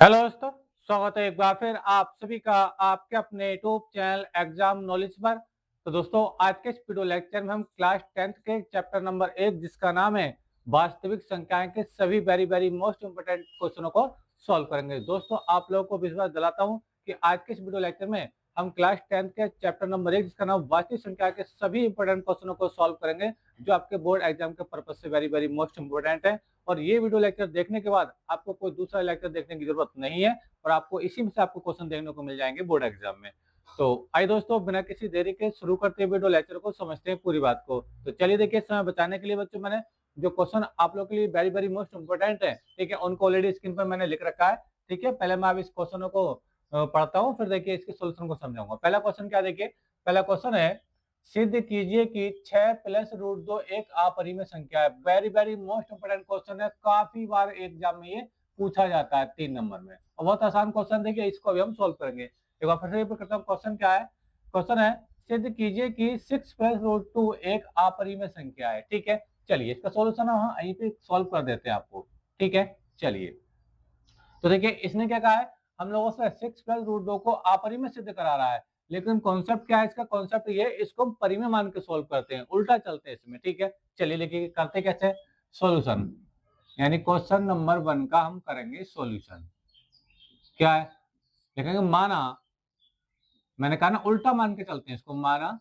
Hello दोस्तों, स्वागत है एक बार फिर आप सभी का आपके अपने यूट्यूब चैनल एग्जाम नॉलेज पर। तो दोस्तों, आज के इस वीडियो लेक्चर में हम क्लास 10th के चैप्टर नंबर 1 जिसका नाम है वास्तविक संख्याएं के सभी वेरी वेरी मोस्ट इंपोर्टेंट क्वेश्चनों को सॉल्व करेंगे। दोस्तों, आप लोगों को विश्वास दिलाता हूं कि आज के इस वीडियो लेक्चर में हम क्लास 10th के चैप्टर नंबर 1 जिसका नाम वास्तविक संख्या के सभी इंपोर्टेंट क्वेश्चनों को सॉल्व करेंगे, जो आपके बोर्ड एग्जाम के पर्पज से वेरी वेरी मोस्ट इंपोर्टेंट है। और ये वीडियो लेक्चर देखने के बाद आपको कोई दूसरा लेक्चर देखने की जरूरत नहीं है और आपको इसी में से आपको क्वेश्चन देखने को मिल जाएंगे बोर्ड एग्जाम में। तो आइए दोस्तों, बिना किसी देरी के शुरू करते हैं वीडियो लेक्चर को, समझते हैं पूरी बात को। तो चलिए देखिए, समय बचाने के लिए बच्चों मैंने जो क्वेश्चन आप लोग के लिए वेरी वेरी मोस्ट इंपोर्टेंट है, ठीक है, उनको ऑलरेडी स्क्रीन पर मैंने लिख रखा है। ठीक है, पहले मैं अब इस क्वेश्चनों को पढ़ता हूँ, फिर देखिए इसके सोल्यूशन को समझाऊंगा। पहला क्वेश्चन क्या, देखिए पहला क्वेश्चन है, सिद्ध कीजिए कि 6 प्लस रूट 2 एक अपरिमेय संख्या है। Very very most important question है, काफी बार एग्जाम में ये पूछा जाता है 3 नंबर में। और बहुत आसान क्वेश्चन, देखिए इसको अभी हम सोल्व करेंगे। एक बार फिर से रिपीट करता हूँ, क्वेश्चन क्या है। क्वेश्चन है, सिद्ध कीजिए कि 6 प्लस रूट 2 एक अपरिमेय संख्या है। ठीक है, चलिए इसका सोल्यूशन हम यहीं पे सॉल्व कर देते हैं आपको। ठीक है, चलिए। तो देखिए इसने क्या कहा है, हम लोगों से 6 प्लस रूट 2 को अपरिमेय सिद्ध करा रहा है, लेकिन कॉन्सेप्ट क्या है इसका, कॉन्सेप्ट ये, इसको हम परिमेय मान के सोल्व करते हैं, उल्टा चलते हैं इसमें। ठीक है, चलिए देखिए करते कैसे सॉल्यूशन, यानी क्वेश्चन नंबर 1 का हम करेंगे सॉल्यूशन। क्या है, देखेंगे माना, मैंने कहा ना उल्टा मान के चलते हैं इसको, माना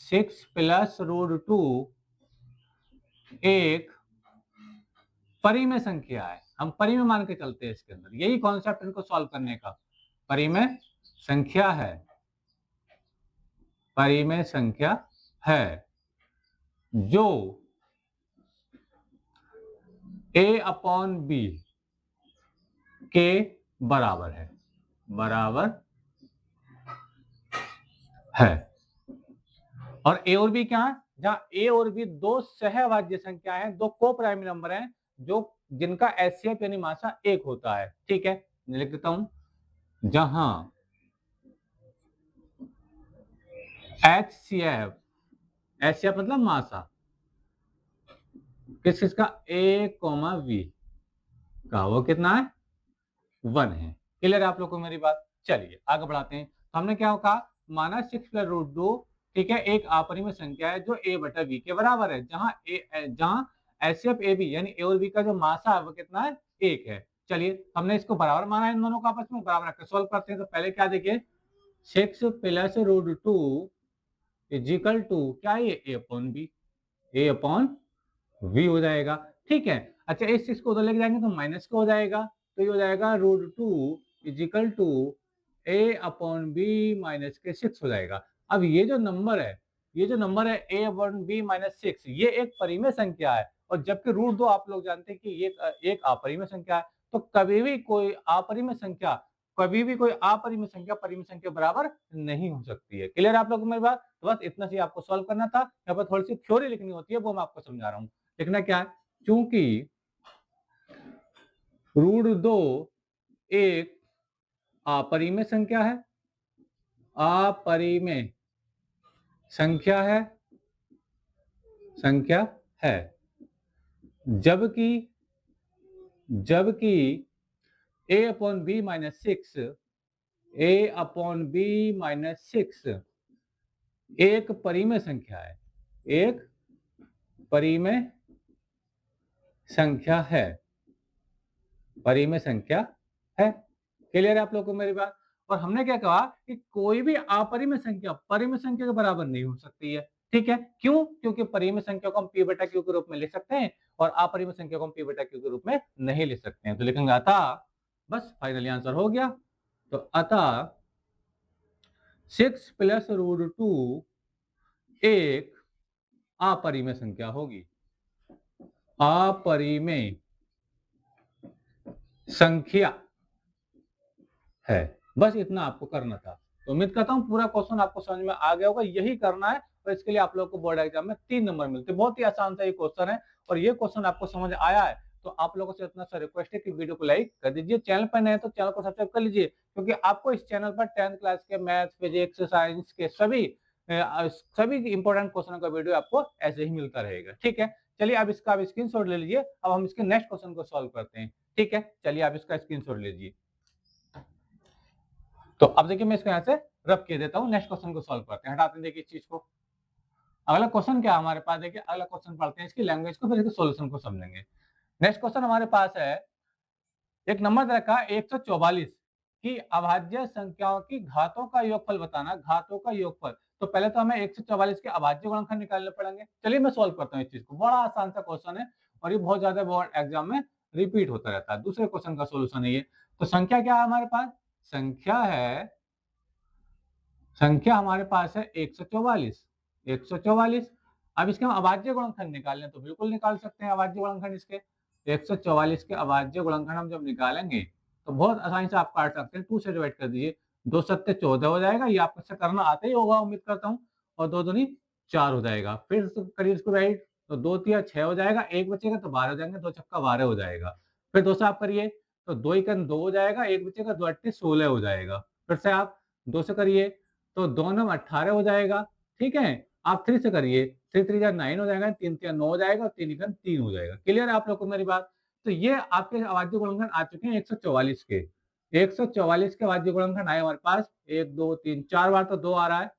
6 प्लस रूट 2 एक परिमेय संख्या है। हम परिमेय मान के चलते हैं इसके अंदर, यही कॉन्सेप्ट इनको सॉल्व करने का। परिमेय संख्या है, परिमेय संख्या है जो a अपॉन बी के बराबर है, बराबर है। और a और b क्या है, जहां a और b दो सहभाज्य संख्या है, दो को प्राइमरी नंबर हैं, जो जिनका एचसीएफ यानी मासा 1 होता है। ठीक है, लिख देता हूं, जहां एचसीएफ, एचसीएफ मतलब मासा किस किसका, a, v का, वो कितना है, 1 है। क्लियर है आप लोग को मेरी बात। चलिए आगे बढ़ाते हैं। तो हमने क्या कहा, माना 6 प्लस रूट 2, ठीक है, एक अपरिमेय संख्या है जो a बटा v के बराबर है, जहां एचसीएफ ए बी यानी a और b का जो मासा है वो कितना है, 1 है। चलिए हमने इसको बराबर माना है, इन दोनों का आपस में बराबर रखकर सॉल्व करते हैं। तो पहले क्या देखिए, 6 प्लस रूट 2 इजिकल टू क्या है, ये a upon B, a upon v हो जाएगा। ठीक है, अच्छा इस चीज को उधर लेके जाएंगे तो माइनस का हो जाएगा, तो ये हो जाएगा root 2 is equal to a upon B minus के 6 हो जाएगा। अब ये जो नंबर है, ये जो नंबर है a अपॉन बी माइनस 6, ये एक परिमेय संख्या है, और जबकि रूट 2 आप लोग जानते हैं कि ये एक अपरिमेय संख्या है। तो कभी भी कोई अपरिमेय संख्या, कभी भी कोई अपरिमेय संख्या परिमेय संख्या बराबर नहीं हो सकती है। क्लियर है आप लोगों को मेरी बात। तो बस इतना सी आपको सॉल्व करना था, यहाँ पर थोड़ी सी थ्योरी लिखनी होती है, वो मैं आपको समझा रहा हूँ। लिखना क्या है, चूंकि रूट 2 एक अपरिमेय संख्या है, अपरिमेय संख्या है, संख्या है, जबकि जबकि a upon B minus 6, a upon B minus 6 एक परिमेय संख्या है, एक परिमेय संख्या है, परिमेय संख्या है। क्लियर है आप लोगों को मेरी बात। और हमने क्या कहा कि कोई भी अपरिमेय संख्या परिमेय संख्या के बराबर नहीं हो सकती है। ठीक है, क्यों, क्योंकि परिमेय संख्या को हम p बटा q के रूप में लिख सकते हैं और अपरिमेय संख्या को हम p बटा q के रूप में नहीं लिख सकते हैं। तो लिखेंगे अतः, बस फाइनली आंसर हो गया। तो अतः 6 प्लस रूट 2 एक अपरिमेय संख्या होगी, अपरिमेय संख्या है। बस इतना आपको करना था। तो उम्मीद करता हूँ पूरा क्वेश्चन आपको समझ में आ गया होगा, यही करना है और इसके लिए आप लोगों को बोर्ड एग्जाम में 3 नंबर मिलते हैं। बहुत ही आसान सा ये क्वेश्चन है, और ये क्वेश्चन आपको समझ आया है तो आप लोगों से इतना सा रिक्वेस्ट है कि वीडियो को लाइक कर दीजिए, चैनल पर नए हैं तो चैनल को सब्सक्राइब कर लीजिए, क्योंकि आपको इस चैनल पर 10th क्लास के मैथ, फिजिक्स, साइंस के सभी इंपॉर्टेंट क्वेश्चन का वीडियो आपको ऐसे ही मिलता रहेगा। ठीक है, चलिए अब इसका स्क्रीनशॉट ले लीजिए। अब हम इसके नेक्स्ट क्वेश्चन को सॉल्व करते हैं। ठीक है, चलिए आप इसका स्क्रीनशॉट लीजिए। तो अब देखिए मैं इसको यहाँ से रब किए देता हूँ, नेक्स्ट क्वेश्चन को सॉल्व करते हैं। हटाते हैं देखिए इस चीज को। अगला क्वेश्चन क्या है हमारे पास, देखिए अगला क्वेश्चन पढ़ते हैं इसकी लैंग्वेज को, फिर इसके सॉल्यूशन को समझेंगे। नेक्स्ट क्वेश्चन हमारे पास है, एक नंबर दे रखा 144 की अभाज्य संख्याओं की घातों का योगफल बताना, घातों का योगफल। तो पहले तो हमें 144 के अभाज्य गुणनखंड निकालने पड़ेंगे। चलिए मैं सॉल्व करता हूँ इस चीज को, बड़ा आसान सा क्वेश्चन है और ये बहुत ज्यादा बोर्ड एग्जाम में रिपीट होता रहता है। दूसरे क्वेश्चन का सोल्यूशन है ये। तो संख्या क्या है हमारे पास, संख्या हमारे पास है 144। अब इसके हम अभाज्य गुणनखंड निकालने तो बिल्कुल निकाल सकते हैं अभाज्य गुणनखंड इसके। 144 के अभाज्य गुणनखंड हम जब निकालेंगे तो बहुत आसानी से आप काट सकते हैं। 2 से डिवाइड कर दीजिए, 2 सत्ते 14 हो जाएगा, ये आपको से करना आता ही होगा उम्मीद करता हूँ। और 2 दूनी 4 हो जाएगा, फिर करिए इसको राइट, तो 2 तिया 6 हो जाएगा, 1 बचेगा तो 12 हो जाएंगे, 2 छक्का 12 हो जाएगा। फिर 2 से आप करिए तो 2 एकन 2 हो जाएगा, 1 बचेगा, 2 अट्ठे 16 हो जाएगा। फिर से आप 2 से करिए तो 2 नम 18 हो जाएगा। ठीक है, आप 3 से करिए, 3 3 जा 9 हो जाएगा, 3 तिया 9 हो जाएगा और 3 एकन 3 हो जाएगा। क्लियर है आप लोग को मेरी बात। तो ये आपके अभाज्य गुणनखंड आ चुके हैं 144 के। 144 के अभाज्य गुणनखंड आए हमारे पास 1 2 3 4 बार, तो 2 आ रहा है,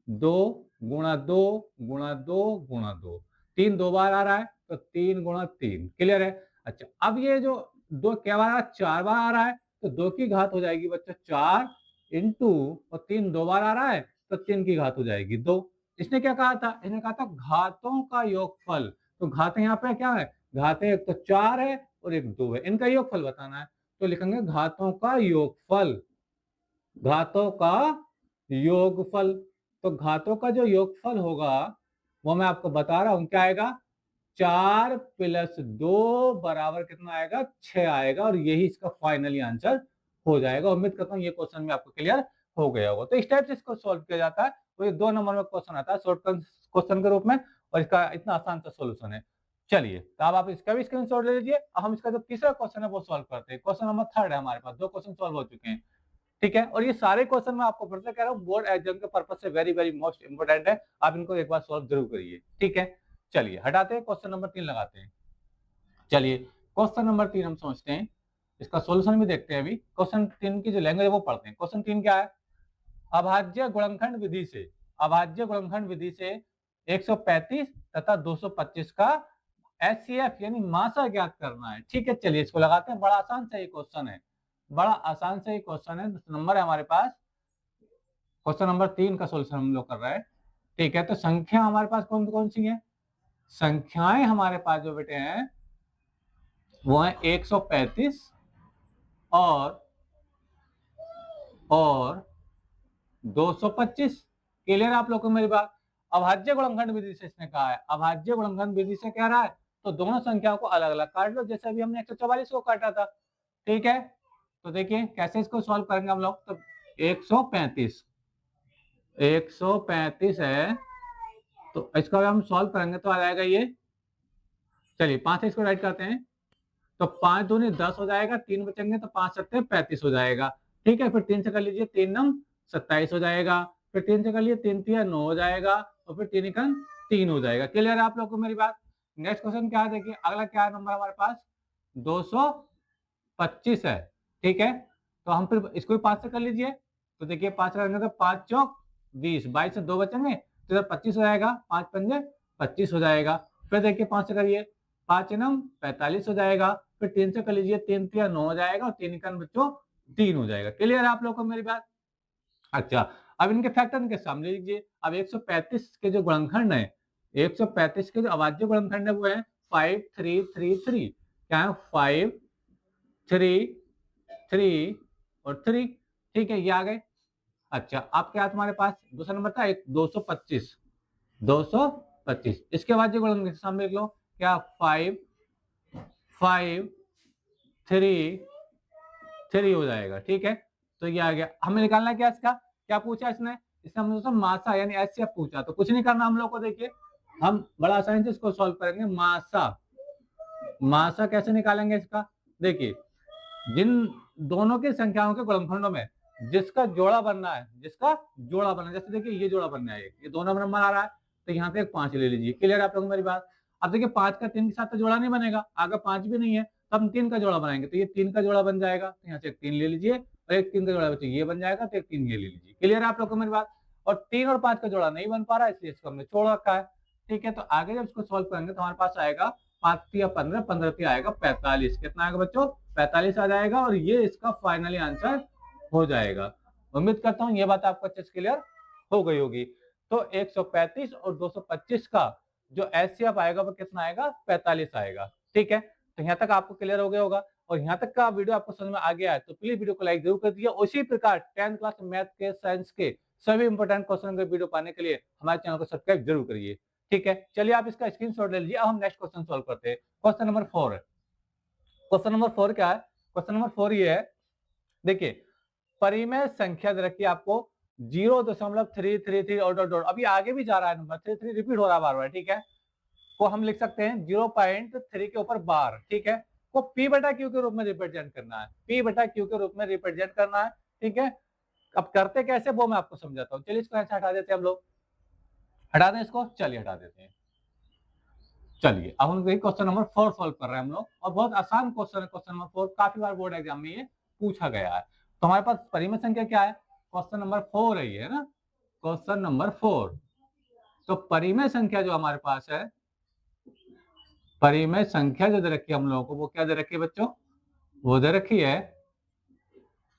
2 गुणा 2 गुणा 2 गुणा 2, 3 2 बार आ रहा है तो 3 गुणा 3। क्लियर है। अच्छा, अब ये जो 2 क्या बार आ रहा है, 4 बार आ रहा है, तो 2 की घात हो जाएगी बच्चों 4 इंटू, और 3 2 बार आ रहा है तो 3 की घात हो जाएगी 2। इसने क्या कहा था, इसने कहा था घातों का योगफल। तो घातें यहाँ पे क्या है, घातें एक तो 4 है और एक 2 है, इनका योगफल बताना है। तो लिखेंगे घातों का योगफल, घातों का योगफल। तो घातों का जो योगफल होगा वो मैं आपको बता रहा हूं, क्या आएगा, 4 प्लस 2 बराबर कितना आएगा, 6 आएगा, और यही इसका फाइनली आंसर हो जाएगा। उम्मीद करता हूँ ये क्वेश्चन में आपको क्लियर हो गया होगा। तो इस टाइप से इसको सॉल्व किया जाता है। तो ये 2 नंबर में क्वेश्चन आता है शॉर्ट क्वेश्चन के रूप में, और इसका इतना आसान सा सोल्यूशन है। चलिए, तो अब आप इसका भी स्क्रीनशॉट ले लीजिए। अब हम इसका जो तीसरा क्वेश्चन है वो सॉल्व करते हैं। क्वेश्चन नंबर 3 है हमारे पास, 2 क्वेश्चन सॉल्व हो चुके हैं। ठीक है, और ये सारे क्वेश्चन मैं आपको फिर से कह रहा हूँ, बोर्ड एग्जाम के पर्पज से वेरी वेरी मोस्ट इंपोर्टेंट है। आप इनको एक बार सॉल्व जरूर करिए। ठीक है, चलिए हटाते हैं, क्वेश्चन नंबर 3 लगाते हैं। चलिए क्वेश्चन नंबर 3 हम समझते हैं, इसका सॉल्यूशन भी देखते हैं। अभी क्वेश्चन 3 की जो लैंग्वेज है वो पढ़ते हैं। क्वेश्चन 3 क्या है, अभाज्य गुणनखंड विधि से, अभाज्य गुणनखंड विधि से 135 तथा 225 का एचसीएफ यानी मासा ज्ञात करना है। ठीक है, चलिए इसको लगाते हैं। बड़ा आसान सा ये क्वेश्चन है, बड़ा आसान सा ये क्वेश्चन है। नंबर है हमारे पास, क्वेश्चन नंबर 3 का सॉल्यूशन हम लोग कर रहे हैं। ठीक है, तो संख्या हमारे पास कौन कौन सी है, संख्याएं हमारे पास जो बेटे हैं वो है 135 और 225। क्लियर आप लोग को मेरी बात। अभाज्य गुणनखंड विधि से इसने कहा है, अभाज्य गुणनखंड विधि से कह रहा है तो दोनों संख्याओं को अलग अलग काट लो, जैसे अभी हमने 144 को काटा था। ठीक है, तो देखिए कैसे इसको सॉल्व करेंगे हम लोग। तो 135 है, तो इसको हम सॉल्व करेंगे तो आ जाएगा ये, चलिए 5 से इसको राइट करते हैं, तो 5 दूनी 10 हो जाएगा, 3 बचेंगे तो 5 सत्ते 35 हो जाएगा। ठीक है, फिर 3 से कर लीजिए, 3 नम 27 हो जाएगा, फिर 3 से कर लिए 3 तिया 9 हो जाएगा, और फिर 3 एकन 3 हो जाएगा। क्लियर है आप लोग को मेरी बात। नेक्स्ट क्वेश्चन क्या है, देखिए अगला क्या नंबर हमारे पास 225 है। ठीक है, तो हम फिर इसको भी 5 से कर लीजिए, तो देखिए 5 करेंगे तो 5 चौक 20, 22 से 2 बचेंगे तो इधर 25 हो जाएगा, 5 पंजे 25 हो जाएगा। फिर देखिए 5 से करिए, 5 नम 45 हो जाएगा, फिर 3 से कर लीजिए, 3 तिया 9 हो जाएगा, और 3 एकन बच्चों 3 हो जाएगा। क्लियर है आप लोग को मेरी बात। अच्छा, अब इनके फैक्टर इनके सामने लीजिए। अब 135 के जो गुणनखंड है, 135 के जो अभाज्य गुणनखंड है वो है 5 3 3 3। क्या है, 5 3 3 और 3। ठीक है, ये आ गए। अच्छा, अब क्या तुम्हारे पास दूसरा नंबर था एक 225, 225 इसके बाद जो गुणनखंड सामने लिख लो, क्या 5 5 3 3 हो जाएगा। ठीक है, तो ये आ गया। हमें निकालना क्या इसका, क्या पूछा इसने हमसे मासा यानी एचसीएफ पूछा। तो कुछ नहीं करना हम लोग को, देखिए हम बड़ा आसानी से इसको सॉल्व करेंगे। मासा कैसे निकालेंगे इसका, देखिए जिन दोनों की संख्याओं के गुणनखंडों में जिसका जोड़ा बनना है, जैसे देखिए ये जोड़ा बनना है, ये 2 नंबर आ रहा है, तो यहाँ पे एक 5 ले लीजिए। क्लियर आप लोग मेरी बात। अब देखिए 5 का 3 के साथ तो जोड़ा नहीं बनेगा, आगे 5 भी नहीं है, तो हम 3 का जोड़ा बनाएंगे, तो ये 3 का जोड़ा बन जाएगा, तो यहाँ से 3 ले लीजिए, और एक 3 का जोड़ा बच्चों ये बन जाएगा, तो एक 3 ये ले लीजिए। क्लियर है आप लोग को मेरी बात? और 3 और 5 का जोड़ा नहीं बन पा रहा है, इसलिए इसको हमने छोड़ रखा है। ठीक है, तो आगे जब इसको सॉल्व करेंगे तो हमारे पास आएगा 5 तिया 15, 15 तिया आएगा 45। कितना आएगा बच्चों? 45 आ जाएगा, और ये इसका फाइनली आंसर हो जाएगा। उम्मीद करता हूँ ये बात आपको अच्छे से क्लियर हो गई होगी। तो 135 और 225 का जो एचसीएफ आएगा वो कितना आएगा? 45 आएगा। ठीक है, तो यहाँ तक आपको क्लियर हो गया होगा, और यहाँ तक का वीडियो आपको समझ में आ गया है तो प्लीज वीडियो को लाइक जरूर कर दीजिए। उसी प्रकार 10th क्लास मैथ के, साइंस के सभी इंपॉर्टेंट क्वेश्चन के वीडियो पाने के लिए हमारे चैनल को सब्सक्राइब जरूर करिए। ठीक है, चलिए आप इसका स्क्रीनशॉट ले लीजिए। अब हम नेक्स्ट क्वेश्चन सॉल्व करते हैं। क्वेश्चन नंबर 4 है। क्वेश्चन नंबर 4 क्या है? क्वेश्चन नंबर 4 ये है, देखिए परिमेय संख्या दे रखी है आपको 0.333 और डॉट डॉट, अभी आगे भी जा रहा है नंबर 33 रिपीट हो रहा है बार-बार। ठीक है, को हम लिख सकते हैं 0.3 के ऊपर बार। ठीक है, को P बटा Q के रूप में रिप्रेजेंट करना है, P बटा Q के रूप में रिप्रेजेंट करना है। ठीक है, अब करते कैसे वो मैं आपको समझाता हूँ। चलिए इसको ऐसे हटा देते हैं हम लोग, हटा दें इसको, चलिए हटा देते हैं। चलिए अब हम क्वेश्चन नंबर 4 सॉल्व कर रहे हैं हम लोग, और बहुत आसान क्वेश्चन है क्वेश्चन नंबर 4, काफी बार बोर्ड एग्जाम में ये पूछा गया है। तो हमारे पास परिमेय संख्या क्या है? क्वेश्चन नंबर 4 है ये, है ना, क्वेश्चन नंबर 4। तो परिमेय संख्या जो हमारे पास है, परिमेय संख्या जो दे रखी है हम लोगों को, वो क्या दे रखी है बच्चों? वो दे रखी है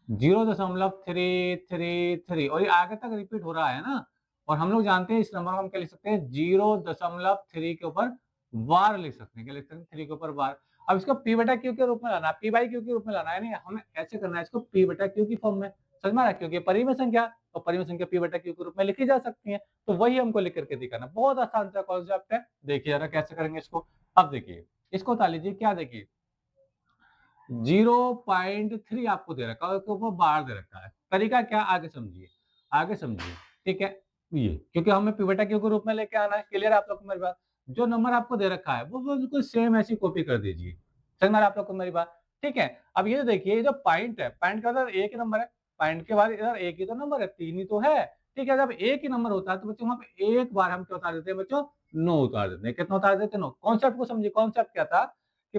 0.333, और ये आगे तक रिपीट हो रहा है ना, और हम लोग जानते हैं इस नंबर को हम क्या लिख सकते हैं? 0.3 के ऊपर बार लिख सकते हैं। क्या लिख सकते हैं? 3 के ऊपर बार। अब इसको P बटा Q के रूप में लाना है, P बाई Q के रूप में लाना है, नहीं हमें ऐसे करना है इसको P बटा Q की फॉर्म में। समझ में आ रहा है? क्योंकि परिमेय संख्या, और परिमेय संख्या P बटा Q के रूप में लिखी जा सकती है, तो वही हमको लिख करके दिखाना। बहुत आसान सा कॉन्सेप्ट है, देखिए जरा कैसे करेंगे इसको। अब देखिए इसको उतार लीजिए, क्या देखिए 0.3 आपको दे रखा है, उसके ऊपर बार दे रखा है। तरीका क्या? आगे समझिए, आगे समझिए। ठीक है, ये क्योंकि हमें P बटा Q के रूप में लेके आना है। क्लियर आप लोग को मेरी बात? जो नंबर आपको दे रखा है वो बिल्कुल सेम ऐसी कॉपी कर दीजिए। समझ में आ रहा है आप लोग को मेरी बात? ठीक है, अब ये देखिए ये जो पॉइंट है, पॉइंट के अंदर एक ही नंबर है, पॉइंट के बाद इधर एक ही तो नंबर है, 3 ही तो है। ठीक है, जब एक ही नंबर होता है तो बच्चों वहाँ पे एक बार हम क्या उतार देते हैं बच्चों? 9 उतार देते हैं। कितना उतार देते हैं? 9। कॉन्सेप्ट को समझिए, कॉन्सेप्ट क्या था कि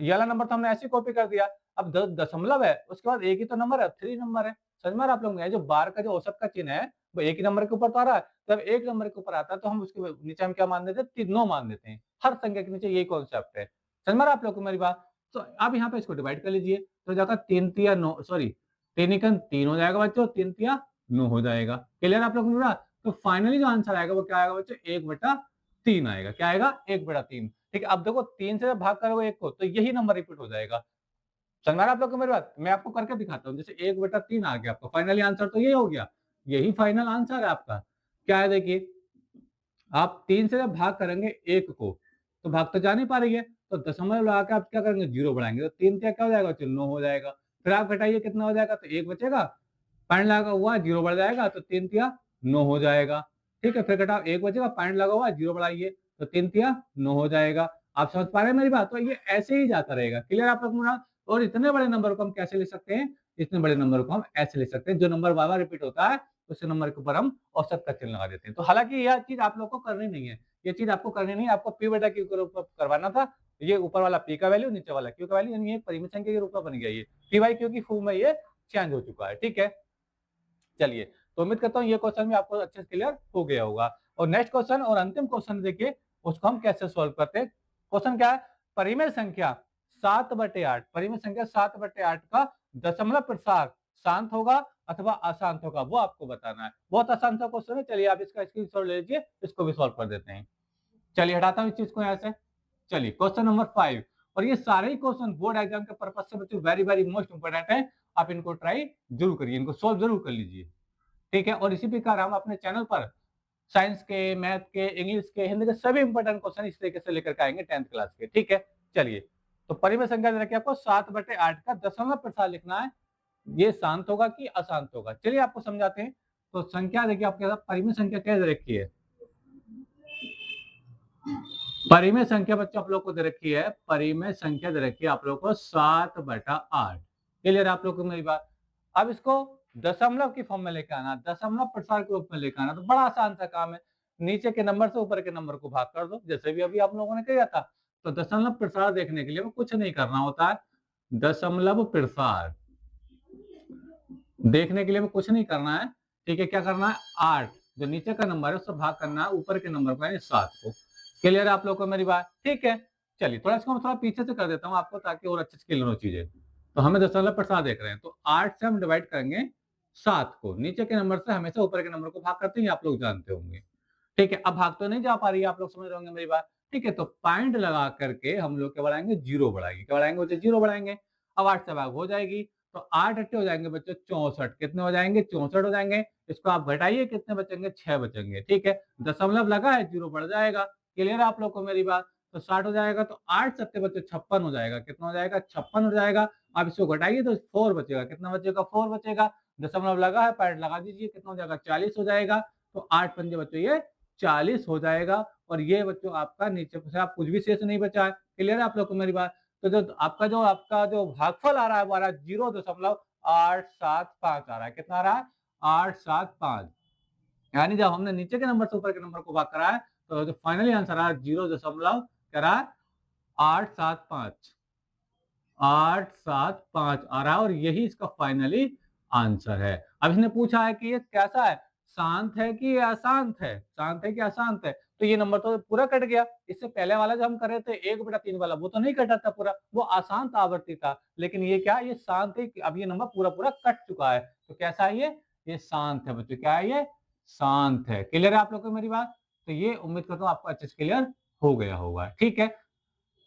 ये वाला नंबर तो हमने ऐसे कॉपी कर दिया, अब दशमलव है, उसके बाद एक ही तो नंबर है, 3 नंबर है। समझ में आ रहा है आप लोगों को? जो बार का जो औसत का चिन्ह है वो एक ही नंबर के ऊपर तो आ रहा है, जब एक नंबर के ऊपर आता है तो हम उसके नीचे हम क्या मान देते हैं? 9 मान देते हैं। हर संख्या के नीचे यही कॉन्सेप्ट है। समझ में आ रहा है आप लोग को मेरी बात? तो अब यहाँ पे इसको डिवाइड कर लीजिए, तो जाकर 3 तिया 9, सॉरी 3 एकम 3 हो जाएगा बच्चों, 3 तिया 9 हो जाएगा। क्लियर आप लोग को मेरी बात? तो फाइनली जो आंसर आएगा वो क्या आएगा बच्चों? 1/3 आएगा। क्या आएगा? 1/3। ठीक है, अब देखो 3 से जब भाग करोगे 1 को तो यही नंबर रिपीट हो जाएगा। समझ में आ रहा है आप लोग को मेरी बात? मैं आपको करके दिखाता हूँ। जैसे 1/3 आ गया आपका, फाइनली आंसर तो ये हो गया, यही फाइनल आंसर है आपका। क्या है देखिए, आप 3 से जब भाग करेंगे 1 को, तो भाग तो जा नहीं पा रही है, तो दशमलव लगा के आप क्या करेंगे? 0 बढ़ाएंगे, तो 3 क्या क्या हो जाएगा? 9 हो जाएगा। फिर आप घटाइए कितना हो जाएगा? तो 1 बचेगा, पॉइंट लगा हुआ 0 बढ़ जाएगा, तो 3 तिया 9 हो जाएगा। ठीक है, फिर घटाओ 1 बचेगा, पॉइंट लगा हुआ 0 बढ़ाइए, तो 3 तिया 9 हो जाएगा। आप समझ पा रहे हैं मेरी बात? तो ये ऐसे ही जाता रहेगा। क्लियर आप लोग को मेरा? और इतने बड़े नंबर को हम कैसे लिख सकते हैं? इतने बड़े नंबर को हम ऐसे लिख सकते हैं, जो नंबर बार-बार रिपीट होता है उस नंबर के ऊपर हम औसत का चिन्ह लगा देते हैं। तो हालांकि यह चीज आप लोग को करनी नहीं है, ये चीज आपको करनी नहीं है, आपको P बटा Q के रूप में करवाना था। ये ऊपर वाला P का वैल्यू, नीचे वाला Q का वैल्यू, यानी ये परिमेय संख्या के रूप में बन गया। ये P बाई Q की फॉर्म में ये चेंज हो चुका है। ठीक है, चलिए तो उम्मीद करता हूँ ये क्वेश्चन भी आपको अच्छे से क्लियर हो गया होगा। और नेक्स्ट क्वेश्चन और अंतिम क्वेश्चन देखिए, उसको हम कैसे सॉल्व करते हैं। क्वेश्चन क्या है? परिमेय संख्या 7/8, परिमेय संख्या 7/8 का दशमलव प्रसार शांत होगा अथवा अशांत होगा, वो आपको बताना है। बहुत आसान सा क्वेश्चन है, चलिए आप इसका स्क्रीनशॉट ले लीजिए, इसको भी सॉल्व कर देते हैं। चलिए हटाता हूँ इस चीज को यहाँ से। चलिए क्वेश्चन नंबर 5, और ये सारे ही क्वेश्चन बोर्ड एग्जाम के पर्पज से बच्चों वेरी वेरी मोस्ट इंपोर्टेंट है, आप इनको ट्राई जरूर करिए, इनको सॉल्व जरूर कर लीजिए। ठीक है, और इसी प्रकार हम अपने चैनल पर साइंस के, मैथ के, इंग्लिश के, हिंदी के सभी इंपॉर्टेंट क्वेश्चन इस तरीके से लेकर के आएंगे 10th क्लास के। ठीक है, चलिए तो परिमेय संख्या दे रखी है आपको 7/8 का दशमलव प्रसार लिखना है, ये शांत होगा कि अशांत होगा। चलिए आपको समझाते हैं। तो संख्या देखिए आपके साथ परिमेय संख्या क्या दे रखी है? परिमेय संख्या बच्चों आप लोग को दे रखी है, परिमेय संख्या दे रखी है आप लोग को 7/8। क्लियर आप लोग को मेरी बात? अब इसको दशमलव की फॉर्म में लेकर आना, दशमलव प्रसार के रूप में लेकर आना, तो बड़ा आसान सा काम है। नीचे के नंबर से ऊपर के नंबर को भाग कर दो, जैसे भी अभी आप लोगों ने किया था। तो दशमलव प्रसार देखने के लिए कुछ नहीं करना होता है, दशमलव प्रसार, देखने के लिए हमें कुछ नहीं करना है, ठीक है। क्या करना है, 8 जो नीचे का नंबर है उससे भाग करना है ऊपर के नंबर को यानी 7 को। क्लियर है आप लोगों को मेरी बात? ठीक है। चलिए थोड़ा इसको मैं थोड़ा पीछे से कर देता हूँ आपको ताकि और अच्छे से क्लियर हो चीजें। तो हमें दशमलव प्रसाद देख रहे हैं तो 8 से हम डिवाइड करेंगे 7 को। नीचे के नंबर से हमेशा ऊपर के नंबर को भाग करते हैं, आप लोग जानते होंगे। ठीक है, अब भाग तो नहीं जा पा रही है, आप लोग समझ रहे होंगे मेरी बात। ठीक है, तो पॉइंट लगा करके हम लोग क्या बढ़ाएंगे, 0 बढ़ाएंगे। क्या बढ़ाएंगे बच्चे, 0 बढ़ाएंगे। अब 8 से भाग हो जाएगी तो 8 अट्ठे हो जाएंगे बच्चे 64। कितने हो जाएंगे, 64 हो जाएंगे। इसको आप घटाइए, कितने बचेंगे, 6 बचेंगे। ठीक है, दशमलव लगा है, 0 बढ़ जाएगा। क्लियर है आप लोग को मेरी बात? तो 60 हो जाएगा तो 8 सत्ते बच्चे 56 हो जाएगा। कितना हो जाएगा, 56 हो जाएगा। आप इसको घटाइए तो 4 बचेगा। कितना बचेगा, 4 बचेगा। दशमलव लगा है, पॉइंट लगा दीजिए, कितना हो जाएगा, 40 हो जाएगा। तो 8 पंजे बच्चों ये 40 हो जाएगा। और ये बच्चों आपका नीचे से आप कुछ भी शेष नहीं बचा है। क्लियर है आप लोग को मेरी बात? तो जो आपका जो भागफल आ रहा है वो आ रहा है 0.875 आ रहा है। कितना आ रहा है, 875। यानी जब हमने नीचे के नंबर से ऊपर के नंबर को भाग करा है तो जो फाइनली आंसर आ रहा है 0. क्या रहा है, 875। 875 आ रहा है और यही इसका फाइनली आंसर है। अब इसने पूछा है कि ये कैसा है, शांत है कि अशांत है, शांत है कि अशांत है। तो ये नंबर तो पूरा कट गया। इससे पहले वाला जो हम कर रहे थे 1/3 वाला, वो तो नहीं कटा था पूरा, वो अशांत आवर्ती था। लेकिन ये क्या, ये शांत है। अब ये नंबर पूरा पूरा कट चुका है। तो कैसा है ये शांत है बच्चों। क्या है ये, शांत है। क्लियर है आप लोग को मेरी बात? तो ये उम्मीद करता हूँ आपको अच्छे से क्लियर हो गया होगा। ठीक है,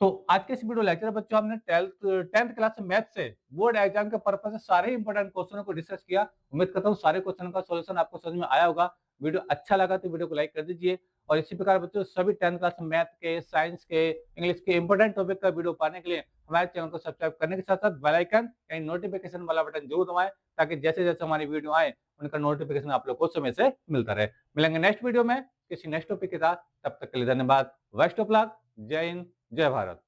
तो आज के इस वीडियो लेक्चर बच्चों हमने 10th क्लास मैथ से बोर्ड एग्जाम के पर्पज से सारे इंपॉर्टेंट क्वेश्चनों को डिस्कस किया। उम्मीद करता हूँ सारे क्वेश्चन का सॉल्यूशन आपको समझ में आया होगा। वीडियो अच्छा लगा तो वीडियो को लाइक कर दीजिए। और इसी प्रकार बच्चों सभी 10th क्लास मैथ के, साइंस के, इंग्लिश के इंपॉर्टेंट टॉपिक का वीडियो पाने के लिए हमारे चैनल को सब्सक्राइब करने के साथ साथ बेल आइकन यानी नोटिफिकेशन वाला बटन जरूर दबाएं ताकि जैसे जैसे हमारी वीडियो आए उनका नोटिफिकेशन आप लोग को समय से मिलता रहे। मिलेंगे नेक्स्ट वीडियो में किसी नेक्स्ट टॉपिक के साथ। तब तक के लिए धन्यवाद। Best of luck. जय हिंद, जय भारत।